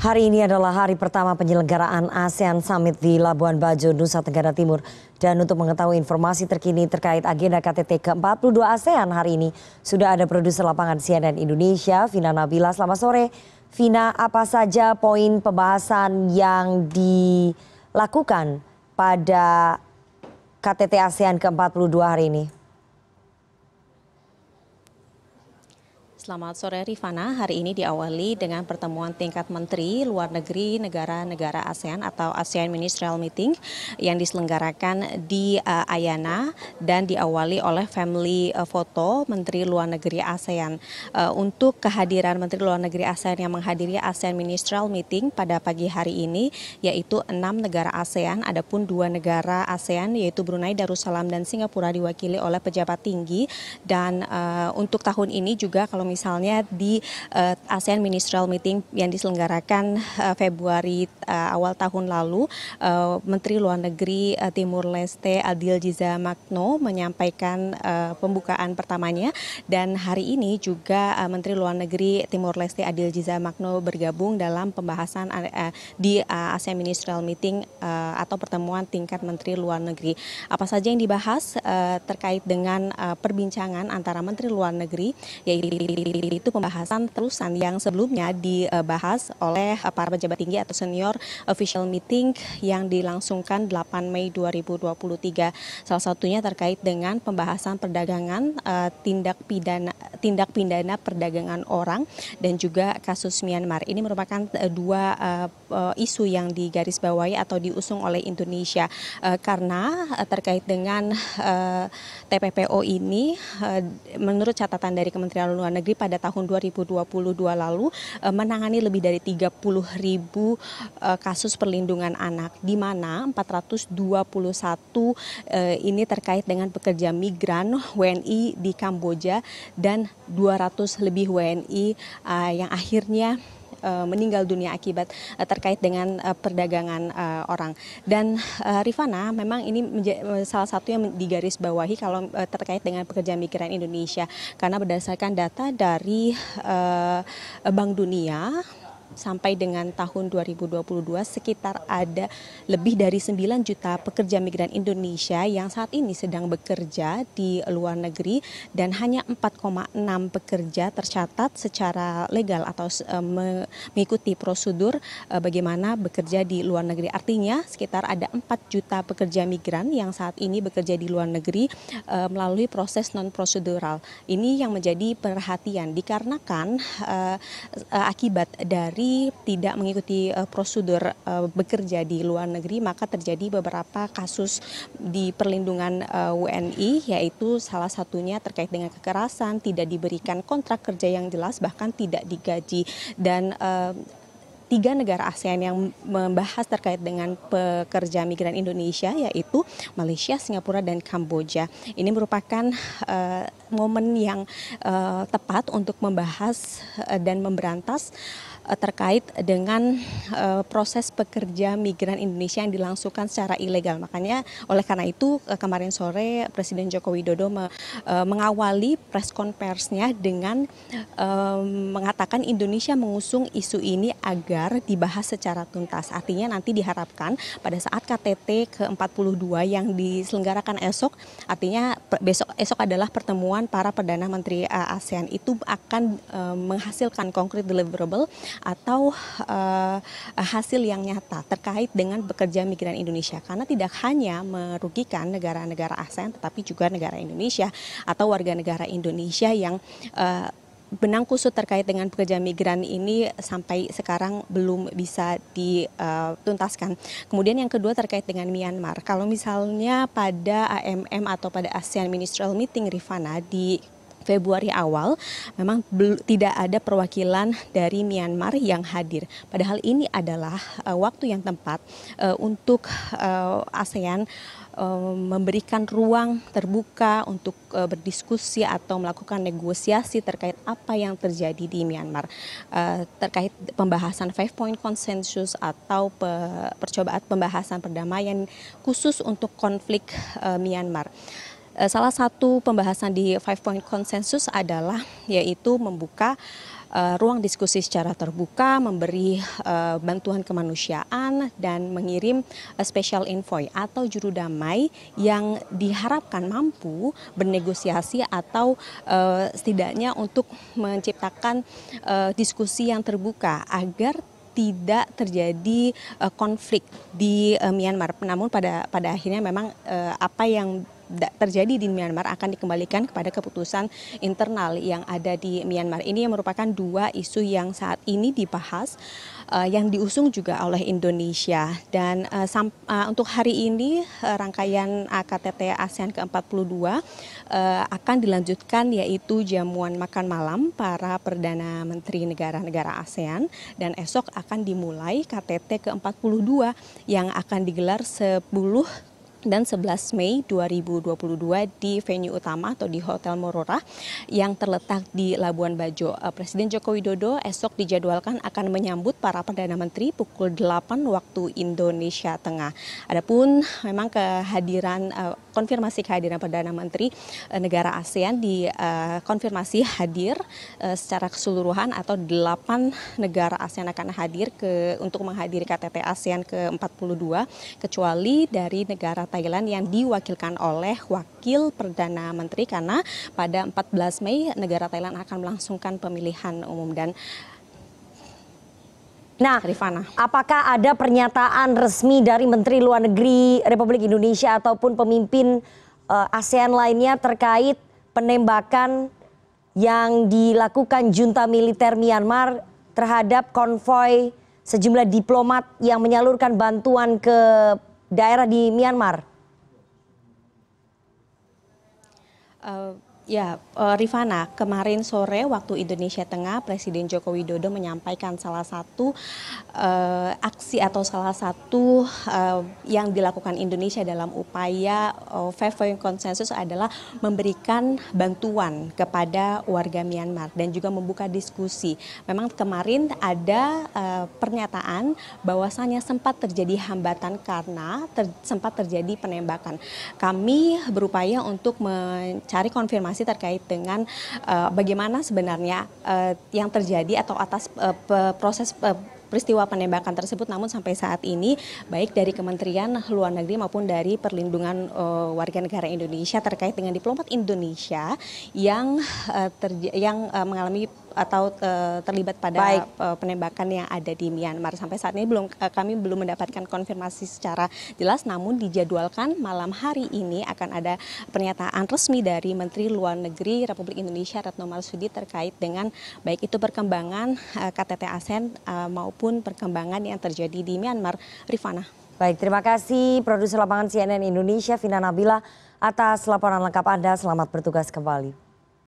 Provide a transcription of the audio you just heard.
Hari ini adalah hari pertama penyelenggaraan ASEAN Summit di Labuan Bajo, Nusa Tenggara Timur. Dan untuk mengetahui informasi terkini terkait agenda KTT ke-42 ASEAN hari ini, sudah ada produser lapangan CNN Indonesia, Vina Nabila. Selamat sore. Vina, apa saja poin pembahasan yang dilakukan pada KTT ASEAN ke-42 hari ini? Selamat sore Rifana, hari ini diawali dengan pertemuan tingkat Menteri Luar Negeri negara-negara ASEAN atau ASEAN Ministerial Meeting yang diselenggarakan di Ayana dan diawali oleh family foto Menteri Luar Negeri ASEAN. Untuk kehadiran Menteri Luar Negeri ASEAN yang menghadiri ASEAN Ministerial Meeting pada pagi hari ini yaitu 6 negara ASEAN, adapun 2 negara ASEAN yaitu Brunei Darussalam dan Singapura diwakili oleh pejabat tinggi. Dan untuk tahun ini juga kalau misalnya di ASEAN Ministerial Meeting yang diselenggarakan Februari awal tahun lalu, Menteri Luar Negeri Timur Leste Adil Dzamakno menyampaikan pembukaan pertamanya, dan hari ini juga Menteri Luar Negeri Timur Leste Adil Dzamakno bergabung dalam pembahasan di ASEAN Ministerial Meeting atau pertemuan tingkat Menteri Luar Negeri. Apa saja yang dibahas terkait dengan perbincangan antara Menteri Luar Negeri, yaitu pembahasan terusan yang sebelumnya dibahas oleh para pejabat tinggi atau senior official meeting yang dilangsungkan 8 Mei 2023. Salah satunya terkait dengan pembahasan perdagangan, tindak pidana perdagangan orang dan juga kasus Myanmar. Ini merupakan dua isu yang digarisbawahi atau diusung oleh Indonesia karena terkait dengan TPPO ini, menurut catatan dari Kementerian Luar Negeri pada tahun 2022 lalu menangani lebih dari 30.000 kasus perlindungan anak, di mana 421 ini terkait dengan pekerja migran WNI di Kamboja dan 200 lebih WNI yang akhirnya meninggal dunia akibat terkait dengan perdagangan orang. Dan Rifana, memang ini salah satu yang digarisbawahi kalau terkait dengan pekerja migran Indonesia, karena berdasarkan data dari Bank Dunia, sampai dengan tahun 2022 sekitar ada lebih dari 9 juta pekerja migran Indonesia yang saat ini sedang bekerja di luar negeri, dan hanya 4,6 pekerja tercatat secara legal atau mengikuti prosedur bagaimana bekerja di luar negeri. Artinya sekitar ada 4 juta pekerja migran yang saat ini bekerja di luar negeri melalui proses non-prosedural. Ini yang menjadi perhatian dikarenakan akibat dari tidak mengikuti prosedur bekerja di luar negeri, maka terjadi beberapa kasus di perlindungan WNI, yaitu salah satunya terkait dengan kekerasan, tidak diberikan kontrak kerja yang jelas, bahkan tidak digaji. Dan 3 negara ASEAN yang membahas terkait dengan pekerja migran Indonesia yaitu Malaysia, Singapura, dan Kamboja. Ini merupakan momen yang tepat untuk membahas dan memberantas terkait dengan proses pekerja migran Indonesia yang dilangsungkan secara ilegal. Makanya oleh karena itu kemarin sore Presiden Joko Widodo mengawali press conference-nya dengan mengatakan Indonesia mengusung isu ini agar dibahas secara tuntas. Artinya nanti diharapkan pada saat KTT ke-42 yang diselenggarakan esok, artinya esok adalah pertemuan para Perdana Menteri ASEAN, itu akan menghasilkan concrete deliverable atau hasil yang nyata terkait dengan pekerja migran Indonesia, karena tidak hanya merugikan negara-negara ASEAN tetapi juga negara Indonesia atau warga negara Indonesia yang benang kusut terkait dengan pekerja migran ini sampai sekarang belum bisa dituntaskan. Kemudian yang kedua terkait dengan Myanmar. Kalau misalnya pada AMM atau pada ASEAN Ministerial Meeting, Rifana, di Februari awal memang tidak ada perwakilan dari Myanmar yang hadir. Padahal ini adalah waktu yang tepat untuk ASEAN memberikan ruang terbuka untuk berdiskusi atau melakukan negosiasi terkait apa yang terjadi di Myanmar, terkait pembahasan 5-point consensus atau percobaan pembahasan perdamaian khusus untuk konflik Myanmar. Salah satu pembahasan di 5-point consensus adalah yaitu membuka ruang diskusi secara terbuka, memberi bantuan kemanusiaan, dan mengirim special envoy atau juru damai yang diharapkan mampu bernegosiasi atau setidaknya untuk menciptakan diskusi yang terbuka agar tidak terjadi konflik di Myanmar. Namun pada akhirnya memang apa yang terjadi di Myanmar akan dikembalikan kepada keputusan internal yang ada di Myanmar. Ini merupakan dua isu yang saat ini dibahas, yang diusung juga oleh Indonesia. Dan untuk hari ini rangkaian KTT ASEAN ke-42 akan dilanjutkan, yaitu jamuan makan malam para Perdana Menteri negara-negara ASEAN, dan esok akan dimulai KTT ke-42 yang akan digelar 10 dan 11 Mei 2022 di venue utama atau di Hotel Mororah yang terletak di Labuan Bajo. Presiden Joko Widodo esok dijadwalkan akan menyambut para Perdana Menteri pukul 8 waktu Indonesia Tengah. Adapun memang konfirmasi kehadiran Perdana Menteri negara ASEAN konfirmasi hadir secara keseluruhan, atau 8 negara ASEAN akan hadir untuk menghadiri KTT ASEAN ke-42, kecuali dari negara Thailand yang diwakilkan oleh wakil Perdana Menteri, karena pada 14 Mei negara Thailand akan melangsungkan pemilihan umum. Dan Rifana, apakah ada pernyataan resmi dari Menteri Luar Negeri Republik Indonesia ataupun pemimpin ASEAN lainnya terkait penembakan yang dilakukan junta militer Myanmar terhadap konvoi sejumlah diplomat yang menyalurkan bantuan ke daerah di Myanmar? Rifana, kemarin sore waktu Indonesia Tengah, Presiden Joko Widodo menyampaikan salah satu aksi atau salah satu yang dilakukan Indonesia dalam upaya Five-Point Consensus adalah memberikan bantuan kepada warga Myanmar dan juga membuka diskusi. Memang kemarin ada pernyataan bahwasannya sempat terjadi hambatan karena sempat terjadi penembakan. Kami berupaya untuk mencari konfirmasi terkait dengan bagaimana sebenarnya yang terjadi atau atas proses peristiwa penembakan tersebut. Namun sampai saat ini baik dari Kementerian Luar Negeri maupun dari Perlindungan Warga Negara Indonesia terkait dengan diplomat Indonesia yang mengalami atau terlibat pada penembakan yang ada di Myanmar. Sampai saat ini kami belum mendapatkan konfirmasi secara jelas, namun dijadwalkan malam hari ini akan ada pernyataan resmi dari Menteri Luar Negeri Republik Indonesia Retno Marsudi terkait dengan baik itu perkembangan KTT ASEAN maupun perkembangan yang terjadi di Myanmar. Rifana. Baik, terima kasih produser lapangan CNN Indonesia Vina Nabila atas laporan lengkap Anda. Selamat bertugas kembali.